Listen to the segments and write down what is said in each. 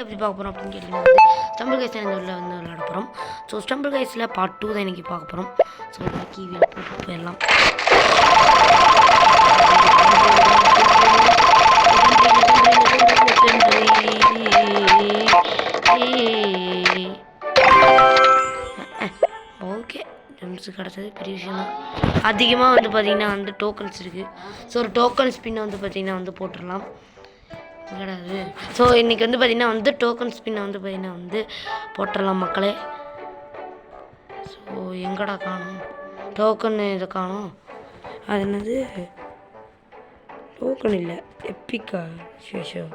எப்படி பார்க்க போகிறோம் அப்படின்னு கேட்டிங்கன்னா வந்து ஸ்டம்பிள் கைஸ் இந்த உள்ள வந்து விளையாட போகிறோம். ஸோ ஸ்டம்பிள் கைஸில் பார்ட் 2 தான் இன்றைக்கி பார்க்க போகிறோம். ஸோ கீவியில் போட்டு போயிடலாம். ஓகே, ஜம்ப்ஸ் கிடச்சது பெரிய விஷயம் தான். அதிகமாக வந்து பார்த்திங்கன்னா வந்து டோக்கன்ஸ் இருக்குது. ஸோ ஒரு டோக்கன் ஸ்பின்னை வந்து பார்த்திங்கன்னா வந்து போட்டுடலாம் கிடையாது. ஸோ இன்றைக்கி வந்து பார்த்திங்கன்னா வந்து டோக்கன் ஸ்பின்னை வந்து பார்த்திங்கன்னா வந்து போட்டுடலாம் மக்களே. ஸோ எங்கடா காணும் டோக்கன், இதை காணும். அது என்னது டோக்கன் இல்லை, எப்பிக்கா ஷோ.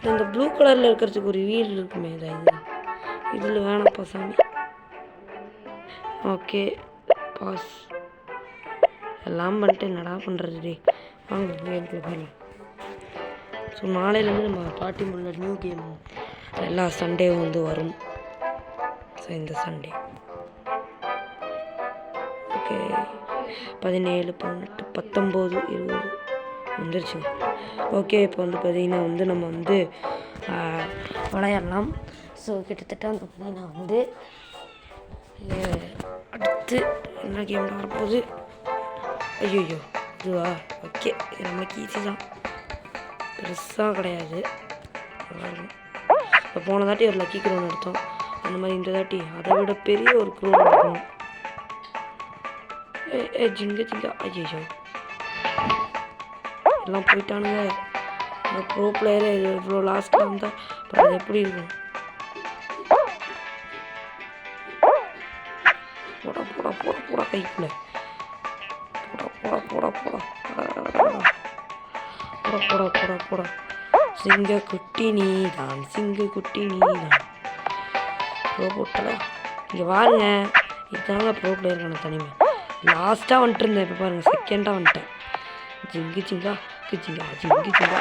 இந்த ப்ளூ கலரில் இருக்கிறதுக்கு ஒரு வீல் இருக்குமே, இதில் வேணாப்பா சாமி. ஓகே பாஸ் எல்லாம் பண்ணிட்டு என்னடா பண்ணுறது வாங்க கேம்குள்ளே போயிடலாம். ஸோ நாளையிலேருந்து நம்ம பாட்டி முள்ள நியூ கேம் எல்லா சண்டேவும் வந்து வரும். ஸோ இந்த சண்டே ஓகே 17, 18, 19, 20 வந்துருச்சுங்க. ஓகே, இப்போ வந்து பார்த்திங்கன்னா வந்து நம்ம வந்து விளையாடலாம். ஸோ கிட்டத்தட்ட வந்து பார்த்திங்கன்னா வந்து அடுத்து என்ன கேம் வரப்போகுது? ஐயோ இதுவா? ஓகே, இது நம்மளுக்கு ஈஸி தான், பெருசாக கிடையாது. நல்லாயிருக்கும். இப்போ போன தாட்டி ஒரு லக்கி க்ரோன் எடுத்தோம், அந்த மாதிரி இந்த தாட்டி அதை விட பெரிய ஒரு க்ரோன் எடுக்கணும். ஜிங்க ஐயோ எல்லாம் போயிட்டானுங்க. இந்த ப்ரோ பிளேயரே இது இவ்வளோ லாஸ்ட்டாக இருந்தால் அப்புறம் அது எப்படி இருக்கும்? போடா போடா போடா போடா கைக்குள்ள போடா போடா போடா போடா போடா போடா போடா. சிங்க குட்டி நீ தான், சிங்க குட்டி நீ தான். ப்ரோ போட்டல இங்கே பாருங்க, இதுதாங்க ப்ரோ பிளேயருக்கான தனிமை. லாஸ்ட்டாக வந்துட்டு இருந்தேன், இப்போ பாருங்கள் செகண்டாக வந்துட்டேன். ஜிங்கு ஜிங்கா ஜிங்கா ஜிங்கு ஜிங்கா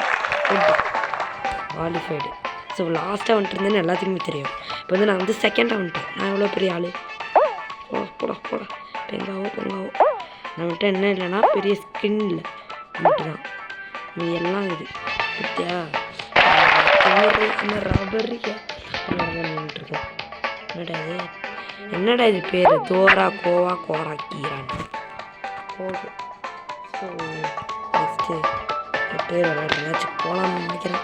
குவாலிஃபைடு. ஸோ லாஸ்ட்டாக வந்துட்டு இருந்தேன்னு எல்லாத்துக்குமே தெரியும். இப்போ வந்து நான் வந்து செகண்டாக வந்துட்டேன். நான் எவ்வளோ பெரிய ஆள். போடா போடா போடா பெங்காவோ பொங்காவோ. நம்மகிட்ட என்ன இல்லைன்னா பெரிய ஸ்கின் இல்லை மட்டும் தான், இது எல்லாம் இது பத்தியா ரபரிக்கா நின்றுருக்கேன். என்னடா இது பேர்? தோரா கோவா கோரா கீரான் போகுது. ஸோ நெக்ஸ்ட்டு பேர் விளையாடுறேன் போகலான்னு நினைக்கிறேன்.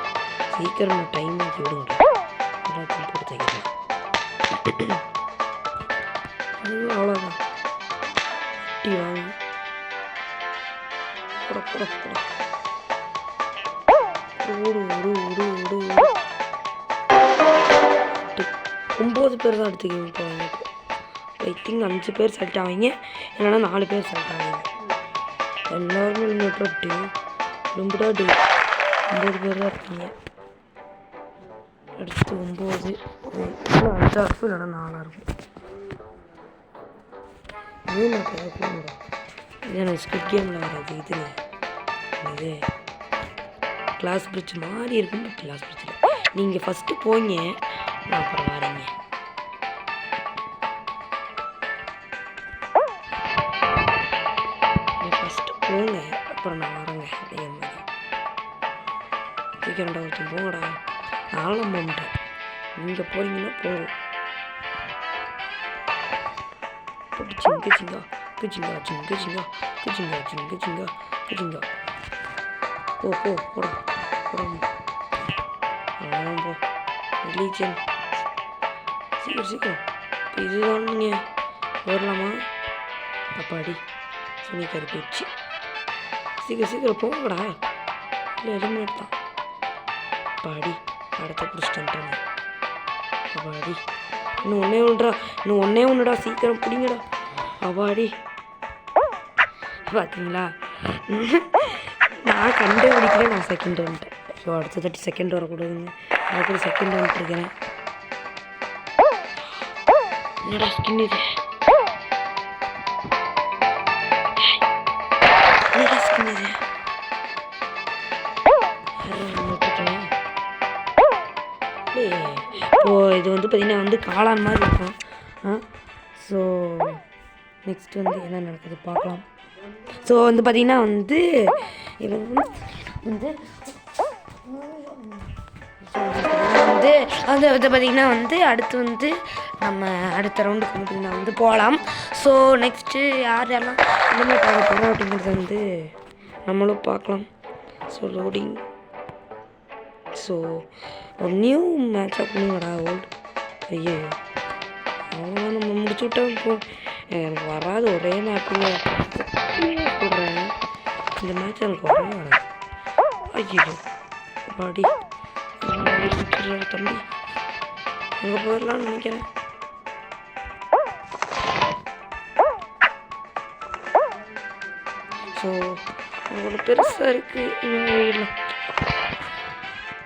சீக்கிரம் டைம் ஆக்கி விடுங்க, எல்லாத்தையும் போட்டு தைக்கிறேன். அவ்வளோதான், குட்டி வாங்கி போட போட போட ஓடு ஓடு ஓடு ஓடு ஓடு. 9 பேர் தான் எடுத்துக்கிங்க போவாங்க. ஐ திங்க் 5 பேர் செலக்ட் ஆவீங்க, இல்லைன்னா 4 பேர் செலக்ட் ஆவீங்க. எல்லாருமே நோட்டு ரொம்படா 9 பேர் தான் இருக்கீங்க. அடுத்து 9 5 இருக்கும், இல்லைன்னா 4 இருக்கும். இது எனக்கு ஸ்குட் கேமில் வராது. இது கிளாஸ் பிரிட்ஜ் மாதிரி இருக்கும். கிளாஸ் பிரிட்ஜில் நீங்கள் ஃபஸ்ட்டு போங்க, நான் அப்புறம் வரேங்க. ஃபஸ்ட்டு போங்க, அப்புறம் நான் வரேங்க. அதே மாதிரி சீக்கிரம்டா ஒருத்தன் போங்கடா. நானும் போட்டேன், நீங்கள் போகிறீங்கன்னா போங்க. சிங்க சிங்கா குச்சிங்கா சிங்க சிங்கா குச்சிங்கா சிங்க சிங்கா குச்சிங்கா. போ போ போடா போடாம போ ரிலீஜன். சீக்கிரம் சீக்கிரம் இப்போ இதுதான் நீங்கள் வரலாமா? அப்பாடி துணி கறி போச்சு. சீக்கிரம் சீக்கிரம் போங்கடா, இல்லை எலிமினேட் தான். அப்பாடி அடுத்த பிடிச்சிட்டாங்க. அப்பாடி இன்னும் ஒன்றே ஒன்றுடா, சீக்கிரம் பிடிங்கடா. அப்பாடி பார்த்தீங்களா, நான் கண்டுபிடிக்கல, நான் செகண்ட் வந்துட்டேன். ஸோ அடுத்த தாட்டி செகண்ட் வரக்கூடாதுங்க, அதுக்கு செகண்ட் வந்துட்டுருக்கிறேன். என்னடா ஸ்கின் இது? என்னடா ஸ்கின் இது? ஓ இது வந்து பார்த்திங்கன்னா வந்து காளான் மாதிரி இருக்கும். ஸோ நெக்ஸ்ட் வந்து என்ன நடக்குது பார்க்கலாம். ஸோ வந்து பார்த்திங்கன்னா வந்து இவங்க வந்து வந்து அது வந்து பார்த்திங்கன்னா வந்து அடுத்து வந்து நம்ம அடுத்த ரவுண்டுக்கு வந்து பார்த்திங்கன்னா வந்து போகலாம். ஸோ நெக்ஸ்ட்டு யார் யாரெல்லாம் எலிமினேட் ஆக போகிறோம் அப்படிங்கிறத வந்து நம்மளும் பார்க்கலாம். So loading. ஸோ ஒரு நியூ மேட்சாக பண்ணுங்கடா ஓல்டு. ஐயோ அவ்வளோதான் நம்ம முடிச்சு விட்டோம். இப்போ எனக்கு வராது ஒரே மேப்பில் சொல்கிறேன். இந்த மேட்ச் எனக்கு வரவே வராது. ஐயோ பாடி தம்பி அங்கே போயிடலான்னு நினைக்கிறேன். ஸோ அவ்வளோ பெருசாக இருக்குது. இன்னும் போயிடலாம்.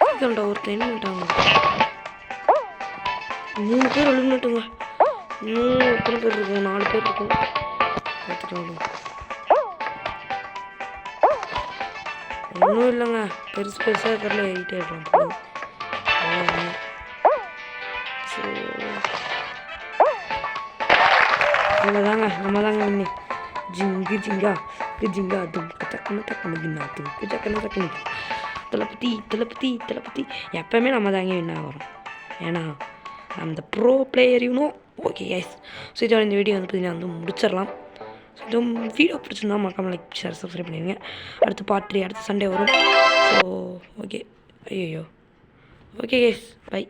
சீக்கிரம்டா ஒருத்தர் எலிமினேட்டாங்க. 3 பேர் எலிமினேட்டுங்க. இன்னும் எத்தனை பேர் இருக்கும்? 4 பேர் இருக்கும். பார்த்துட்டு ஒன்றும் இல்லைங்க. பெருசாக இருக்கிறல ஏறிட்டே இருக்கலாம். ஸோ அவ்வளோதாங்க. நம்ம தாங்க இன்னி ஜிங்கு ஜிங்கா ஜிங்கா துக்கு டக்குன்னு டக்குனு கின்னா துக்கு டக்குன்னு டக்குனு தளபதி எப்போவுமே நம்ம தாங்க என்ன வரும். ஏன்னா அந்த ப்ரோ பிளேயர் யூனும். ஓகே கைஸ், ஸோ இதோட இந்த வீடியோ வந்து பார்த்தீங்கன்னா வந்து முடிச்சிடலாம். ஸோ இந்த வீடியோ பிடிச்சிருந்தா மறக்காம லைக் ஷேர் சப்ஸ்கிரைப் பண்ணிடுங்க. அடுத்து பார்ட் 3 அடுத்த சண்டே வரும். So okay. ஐயோ ஓகே கைஸ், பை.